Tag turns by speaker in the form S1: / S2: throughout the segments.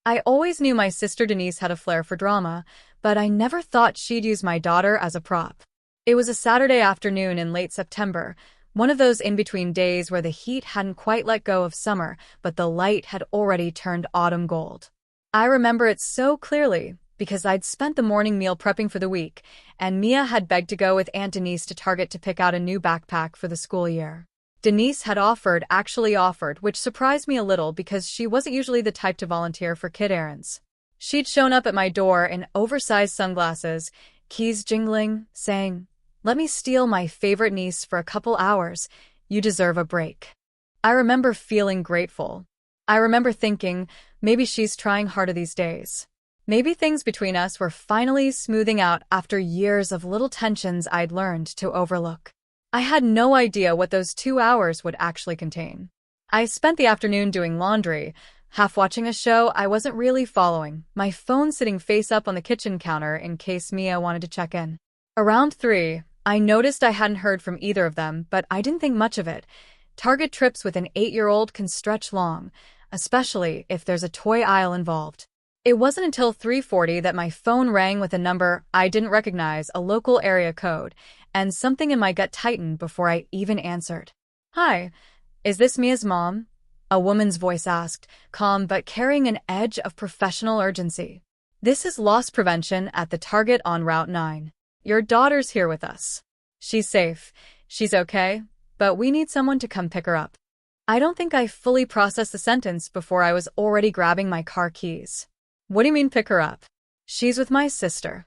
S1: I always knew my sister Denise had a flair for drama, but I never thought she'd use my daughter as a prop. It was a Saturday afternoon in late September, one of those in-between days where the heat hadn't quite let go of summer, but the light had already turned autumn gold. I remember it so clearly because I'd spent the morning meal prepping for the week, and Mia had begged to go with Aunt Denise to Target to pick out a new backpack for the school year. Denise had actually offered, which surprised me a little because she wasn't usually the type to volunteer for kid errands. She'd shown up at my door in oversized sunglasses, keys jingling, saying, "Let me steal my favorite niece for a couple hours. You deserve a break." I remember feeling grateful. I remember thinking, maybe she's trying harder these days. Maybe things between us were finally smoothing out after years of little tensions I'd learned to overlook. I had no idea what those 2 hours would actually contain. I spent the afternoon doing laundry, half watching a show I wasn't really following, my phone sitting face up on the kitchen counter in case Mia wanted to check in. Around 3, I noticed I hadn't heard from either of them, but I didn't think much of it. Target trips with an 8-year-old can stretch long, especially if there's a toy aisle involved. It wasn't until 3:40 that my phone rang with a number I didn't recognize, a local area code, and something in my gut tightened before I even answered. "Hi, is this Mia's mom?" A woman's voice asked, calm but carrying an edge of professional urgency. "This is loss prevention at the Target on Route 9. Your daughter's here with us. She's safe, she's okay, but we need someone to come pick her up." I don't think I fully processed the sentence before I was already grabbing my car keys. "What do you mean pick her up?" "She's with my sister."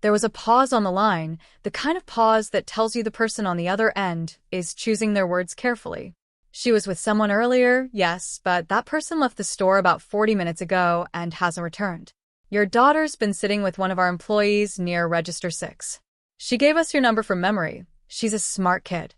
S1: There was a pause on the line, the kind of pause that tells you the person on the other end is choosing their words carefully. "She was with someone earlier, yes, but that person left the store about 40 minutes ago and hasn't returned. Your daughter's been sitting with one of our employees near Register 6. She gave us your number from memory. She's a smart kid."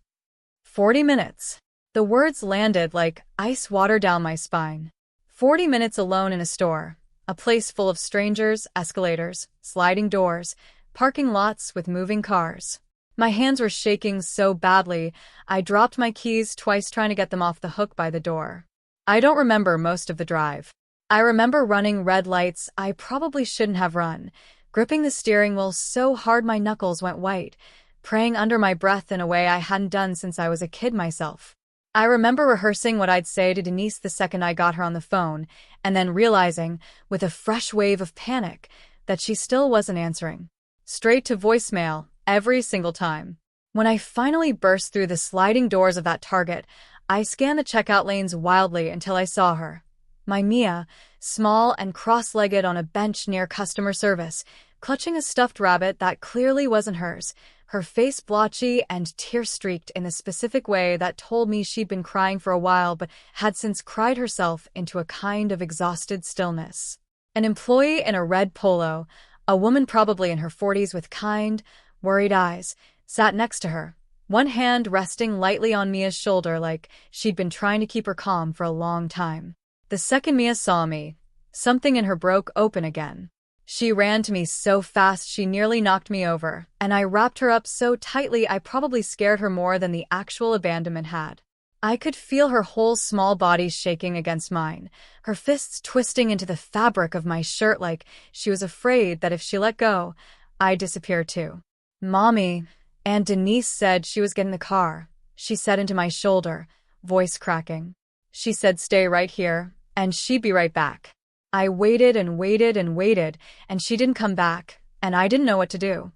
S1: 40 minutes. The words landed like ice water down my spine. 40 minutes alone in a store. A place full of strangers, escalators, sliding doors, parking lots with moving cars. My hands were shaking so badly, I dropped my keys twice trying to get them off the hook by the door. I don't remember most of the drive. I remember running red lights I probably shouldn't have run, gripping the steering wheel so hard my knuckles went white, praying under my breath in a way I hadn't done since I was a kid myself. I remember rehearsing what I'd say to Denise the second I got her on the phone, and then realizing, with a fresh wave of panic, that she still wasn't answering. Straight to voicemail, every single time. When I finally burst through the sliding doors of that Target, I scanned the checkout lanes wildly until I saw her. My Mia, small and cross-legged on a bench near customer service, clutching a stuffed rabbit that clearly wasn't hers, her face blotchy and tear-streaked in the specific way that told me she'd been crying for a while but had since cried herself into a kind of exhausted stillness. An employee in a red polo, a woman probably in her 40s with kind, worried eyes, sat next to her, one hand resting lightly on Mia's shoulder like she'd been trying to keep her calm for a long time. The second Mia saw me, something in her broke open again. She ran to me so fast she nearly knocked me over, and I wrapped her up so tightly I probably scared her more than the actual abandonment had. I could feel her whole small body shaking against mine, her fists twisting into the fabric of my shirt like she was afraid that if she let go, I'd disappear too. "Mommy," Aunt Denise said she was getting the car. She said into my shoulder, voice cracking. She said stay right here, and she'd be right back. I waited and waited and waited, and she didn't come back, and I didn't know what to do.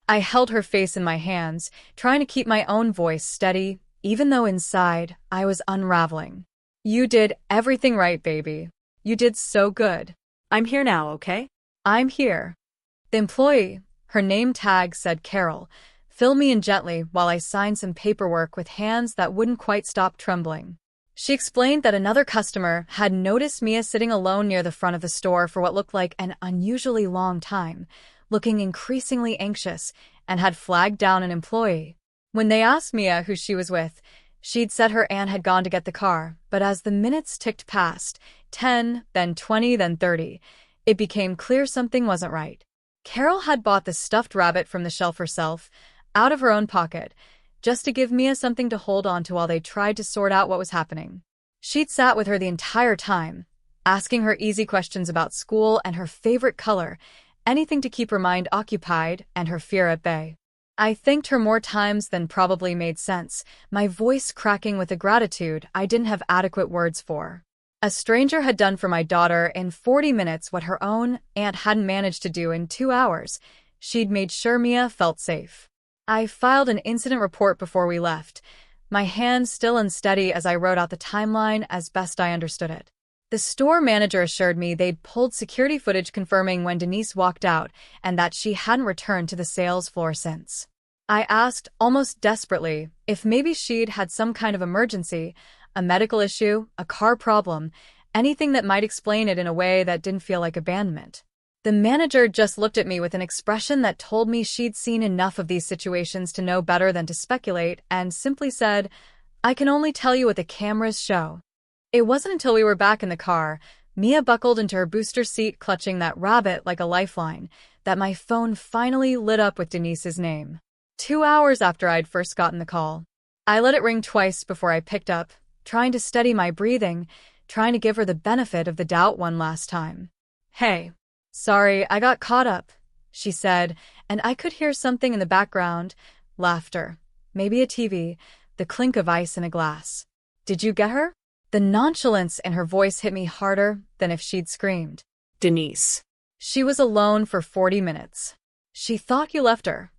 S1: I held her face in my hands, trying to keep my own voice steady, even though inside I was unraveling. "You did everything right, baby. You did so good. I'm here now, okay?" "I'm here." The employee, her name tag said Carol, filled me in gently while I signed some paperwork with hands that wouldn't quite stop trembling. She explained that another customer had noticed Mia sitting alone near the front of the store for what looked like an unusually long time, looking increasingly anxious, and had flagged down an employee. When they asked Mia who she was with, she'd said her aunt had gone to get the car, but as the minutes ticked past, 10, then 20, then 30, it became clear something wasn't right. Carol had bought the stuffed rabbit from the shelf herself, out of her own pocket, just to give Mia something to hold on to while they tried to sort out what was happening. She'd sat with her the entire time, asking her easy questions about school and her favorite color, anything to keep her mind occupied and her fear at bay. I thanked her more times than probably made sense, my voice cracking with a gratitude I didn't have adequate words for. A stranger had done for my daughter in 40 minutes what her own aunt hadn't managed to do in 2 hours. She'd made sure Mia felt safe. I filed an incident report before we left, my hand still unsteady as I wrote out the timeline as best I understood it. The store manager assured me they'd pulled security footage confirming when Denise walked out and that she hadn't returned to the sales floor since. I asked, almost desperately, if maybe she'd had some kind of emergency, a medical issue, a car problem, anything that might explain it in a way that didn't feel like abandonment. The manager just looked at me with an expression that told me she'd seen enough of these situations to know better than to speculate and simply said, "I can only tell you what the cameras show." It wasn't until we were back in the car, Mia buckled into her booster seat clutching that rabbit like a lifeline, that my phone finally lit up with Denise's name. 2 hours after I'd first gotten the call. I let it ring twice before I picked up, trying to steady my breathing, trying to give her the benefit of the doubt one last time. "Hey. Sorry, I got caught up," she said, and I could hear something in the background, laughter, maybe a TV, the clink of ice in a glass. "Did you get her?" The nonchalance in her voice hit me harder than if she'd screamed.
S2: "Denise.
S1: She was alone for 40 minutes. She thought you left her."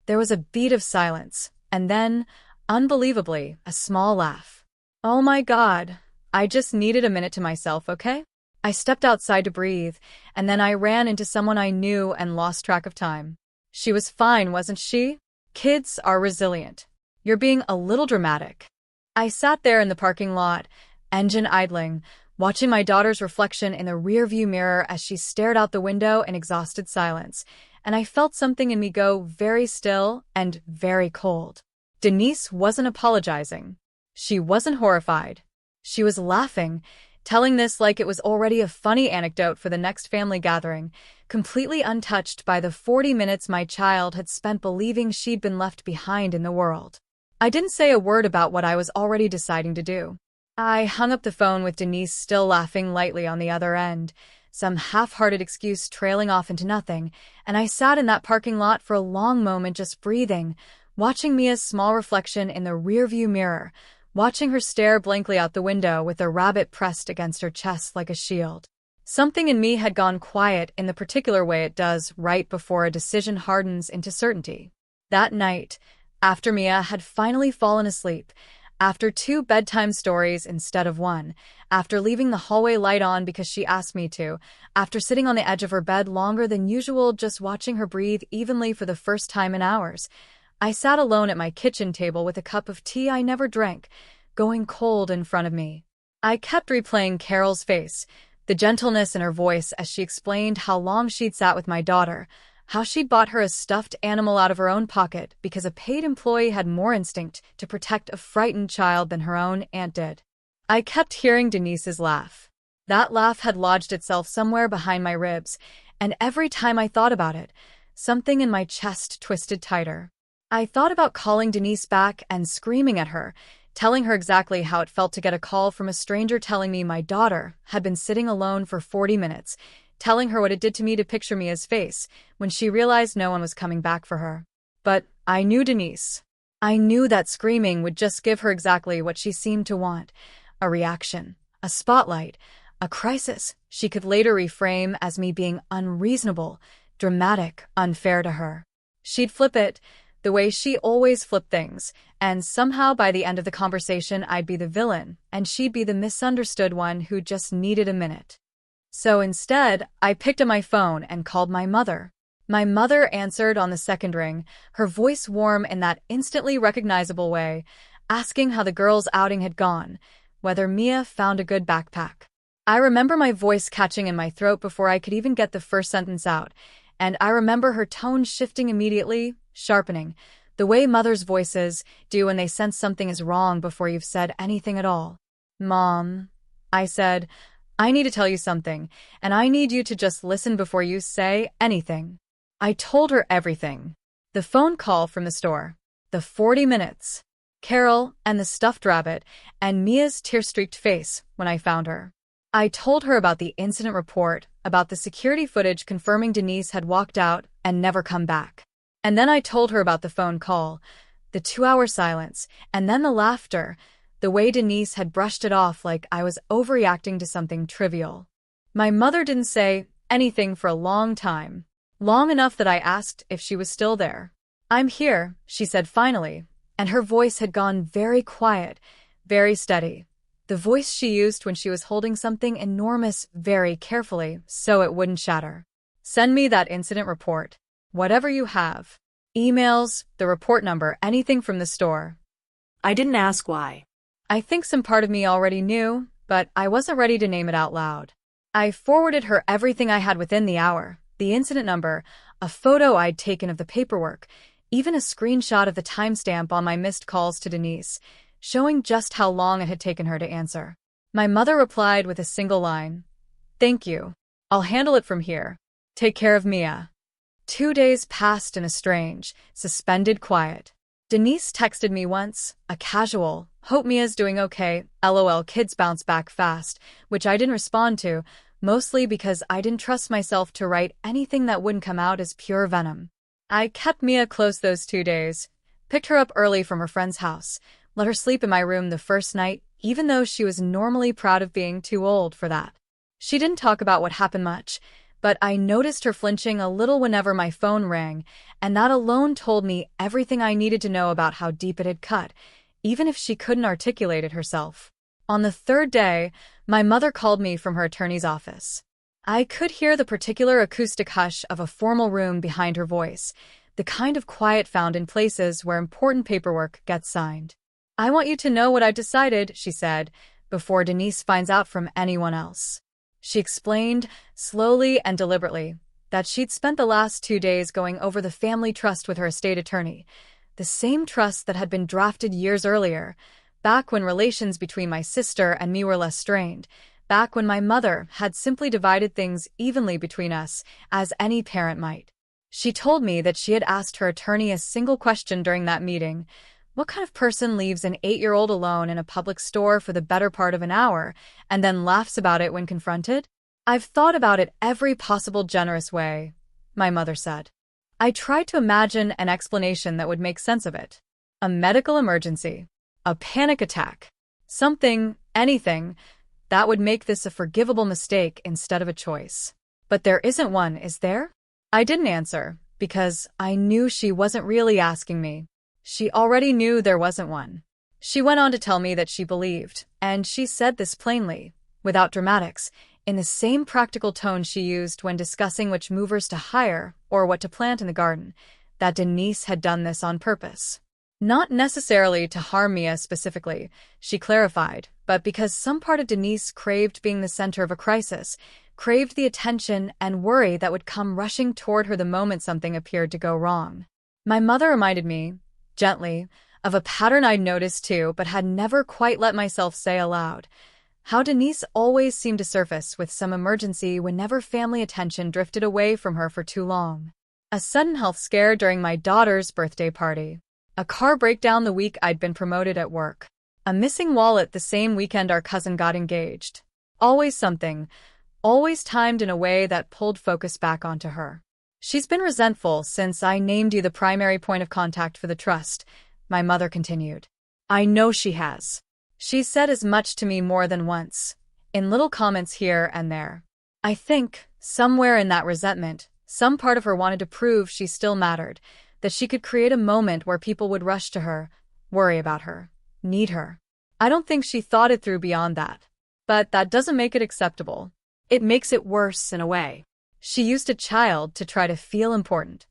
S1: There was a beat of silence, and then, unbelievably, a small laugh. "Oh my God, I just needed a minute to myself, okay?" I stepped outside to breathe, and then I ran into someone I knew and lost track of time. "She was fine, wasn't she? Kids are resilient. You're being a little dramatic." I sat there in the parking lot, engine idling, watching my daughter's reflection in the rearview mirror as she stared out the window in exhausted silence, and I felt something in me go very still and very cold. Denise wasn't apologizing. She wasn't horrified. She was laughing, telling this like it was already a funny anecdote for the next family gathering, completely untouched by the 40 minutes my child had spent believing she'd been left behind in the world. I didn't say a word about what I was already deciding to do. I hung up the phone with Denise still laughing lightly on the other end, some half-hearted excuse trailing off into nothing, and I sat in that parking lot for a long moment just breathing, watching Mia's small reflection in the rearview mirror, watching her stare blankly out the window with a rabbit pressed against her chest like a shield. Something in me had gone quiet in the particular way it does right before a decision hardens into certainty. That night, after Mia had finally fallen asleep, after 2 bedtime stories instead of 1, after leaving the hallway light on because she asked me to, after sitting on the edge of her bed longer than usual just watching her breathe evenly for the first time in hours, I sat alone at my kitchen table with a cup of tea I never drank, going cold in front of me. I kept replaying Carol's face, the gentleness in her voice as she explained how long she'd sat with my daughter, how she'd bought her a stuffed animal out of her own pocket because a paid employee had more instinct to protect a frightened child than her own aunt did. I kept hearing Denise's laugh. That laugh had lodged itself somewhere behind my ribs, and every time I thought about it, something in my chest twisted tighter. I thought about calling Denise back and screaming at her, telling her exactly how it felt to get a call from a stranger telling me my daughter had been sitting alone for 40 minutes, telling her what it did to me to picture Mia's face when she realized no one was coming back for her. But I knew Denise. I knew that screaming would just give her exactly what she seemed to want, a reaction, a spotlight, a crisis she could later reframe as me being unreasonable, dramatic, unfair to her. She'd flip it, the way she always flipped things, and somehow by the end of the conversation I'd be the villain, and she'd be the misunderstood one who just needed a minute. So instead, I picked up my phone and called my mother. My mother answered on the second ring, her voice warm in that instantly recognizable way, asking how the girls' outing had gone, whether Mia found a good backpack. I remember my voice catching in my throat before I could even get the first sentence out, and I remember her tone shifting immediately, sharpening, the way mothers' voices do when they sense something is wrong before you've said anything at all. "Mom," I said, "I need to tell you something, and I need you to just listen before you say anything." I told her everything. The phone call from the store, the 40 minutes, Carol and the stuffed rabbit, and Mia's tear-streaked face when I found her. I told her about the incident report, about the security footage confirming Denise had walked out and never come back. And then I told her about the phone call, the 2-hour silence, and then the laughter, the way Denise had brushed it off like I was overreacting to something trivial. My mother didn't say anything for a long time, long enough that I asked if she was still there. "I'm here," she said finally, and her voice had gone very quiet, very steady. The voice she used when she was holding something enormous very carefully so it wouldn't shatter. "Send me that incident report. Whatever you have. Emails, the report number, anything from the store."
S2: I didn't ask why.
S1: I think some part of me already knew, but I wasn't ready to name it out loud. I forwarded her everything I had within the hour, the incident number, a photo I'd taken of the paperwork, even a screenshot of the timestamp on my missed calls to Denise, showing just how long it had taken her to answer. My mother replied with a single line, "Thank you. I'll handle it from here. Take care of Mia." 2 days passed in a strange, suspended quiet. Denise texted me once, a casual, "Hope Mia's doing okay, LOL, kids bounce back fast," which I didn't respond to, mostly because I didn't trust myself to write anything that wouldn't come out as pure venom. I kept Mia close those 2 days, picked her up early from her friend's house, let her sleep in my room the first night, even though she was normally proud of being too old for that. She didn't talk about what happened much, but I noticed her flinching a little whenever my phone rang, and that alone told me everything I needed to know about how deep it had cut, even if she couldn't articulate it herself. On the 3rd day, my mother called me from her attorney's office. I could hear the particular acoustic hush of a formal room behind her voice, the kind of quiet found in places where important paperwork gets signed. "I want you to know what I've decided," she said, "before Denise finds out from anyone else." She explained, slowly and deliberately, that she'd spent the last 2 days going over the family trust with her estate attorney, the same trust that had been drafted years earlier, back when relations between my sister and me were less strained, back when my mother had simply divided things evenly between us, as any parent might. She told me that she had asked her attorney a single question during that meeting: what kind of person leaves an 8-year-old alone in a public store for the better part of an hour and then laughs about it when confronted? "I've thought about it every possible generous way," my mother said. I tried to imagine an explanation that would make sense of it. A medical emergency. A panic attack. Something, anything, that would make this a forgivable mistake instead of a choice. But there isn't one, is there? I didn't answer, because I knew she wasn't really asking me. She already knew there wasn't one. She went on to tell me that she believed, and she said this plainly, without dramatics, in the same practical tone she used when discussing which movers to hire or what to plant in the garden, that Denise had done this on purpose. Not necessarily to harm Mia specifically, she clarified, but because some part of Denise craved being the center of a crisis, craved the attention and worry that would come rushing toward her the moment something appeared to go wrong. My mother reminded me, gently, of a pattern I'd noticed too but had never quite let myself say aloud: how Denise always seemed to surface with some emergency whenever family attention drifted away from her for too long. A sudden health scare during my daughter's birthday party. A car breakdown the week I'd been promoted at work. A missing wallet the same weekend our cousin got engaged. Always something, always timed in a way that pulled focus back onto her. "She's been resentful since I named you the primary point of contact for the trust," my mother continued. "I know she has. She said as much to me more than once, in little comments here and there. I think, somewhere in that resentment, some part of her wanted to prove she still mattered, that she could create a moment where people would rush to her, worry about her, need her. I don't think she thought it through beyond that. But that doesn't make it acceptable. It makes it worse in a way. She used a child to try to feel important."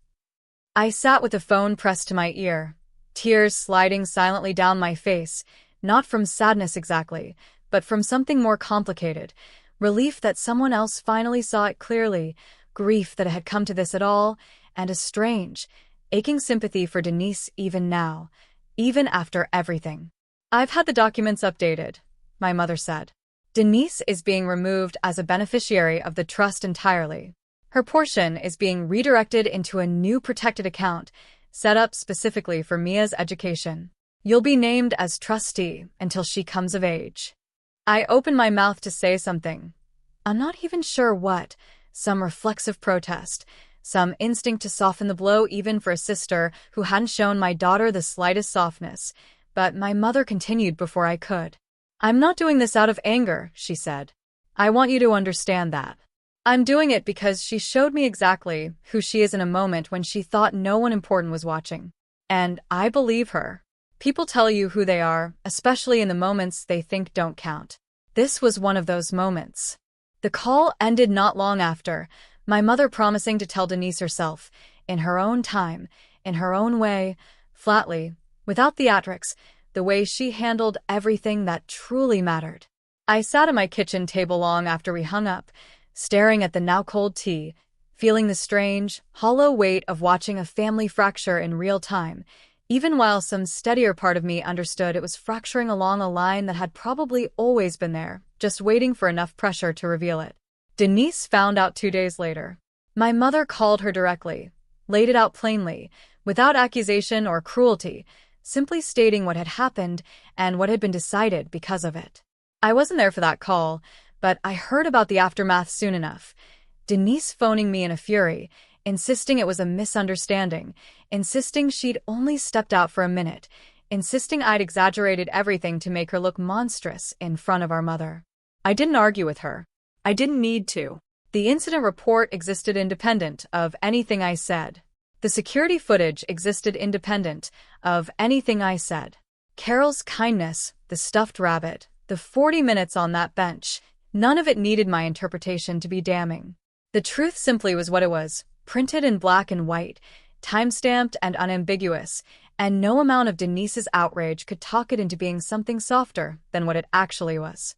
S1: I sat with the phone pressed to my ear, tears sliding silently down my face, not from sadness exactly, but from something more complicated, relief that someone else finally saw it clearly, grief that it had come to this at all, and a strange, aching sympathy for Denise even now, even after everything. "I've had the documents updated," my mother said. "Denise is being removed as a beneficiary of the trust entirely. Her portion is being redirected into a new protected account, set up specifically for Mia's education. You'll be named as trustee until she comes of age." I opened my mouth to say something. I'm not even sure what. Some reflexive protest. Some instinct to soften the blow even for a sister who hadn't shown my daughter the slightest softness. But my mother continued before I could. I'm not doing this out of anger, she said. I want you to understand that. I'm doing it because she showed me exactly who she is in a moment when she thought no one important was watching. And I believe her. People tell you who they are, especially in the moments they think don't count. This was one of those moments. The call ended not long after, my mother promising to tell Denise herself, in her own time, in her own way, flatly, without theatrics, the way she handled everything that truly mattered. I sat at my kitchen table long after we hung up, staring at the now-cold tea, feeling the strange, hollow weight of watching a family fracture in real time, even while some steadier part of me understood it was fracturing along a line that had probably always been there, just waiting for enough pressure to reveal it. Denise found out 2 days later. My mother called her directly, laid it out plainly, without accusation or cruelty, simply stating what had happened and what had been decided because of it. I wasn't there for that call, but I heard about the aftermath soon enough. Denise phoning me in a fury, insisting it was a misunderstanding, insisting she'd only stepped out for a minute, insisting I'd exaggerated everything to make her look monstrous in front of our mother. I didn't argue with her.
S2: I didn't need to.
S1: The incident report existed independent of anything I said. The security footage existed independent of anything I said. Carol's kindness, the stuffed rabbit, the 40 minutes on that bench, none of it needed my interpretation to be damning. The truth simply was what it was, printed in black and white, time-stamped and unambiguous, and no amount of Denise's outrage could talk it into being something softer than what it actually was.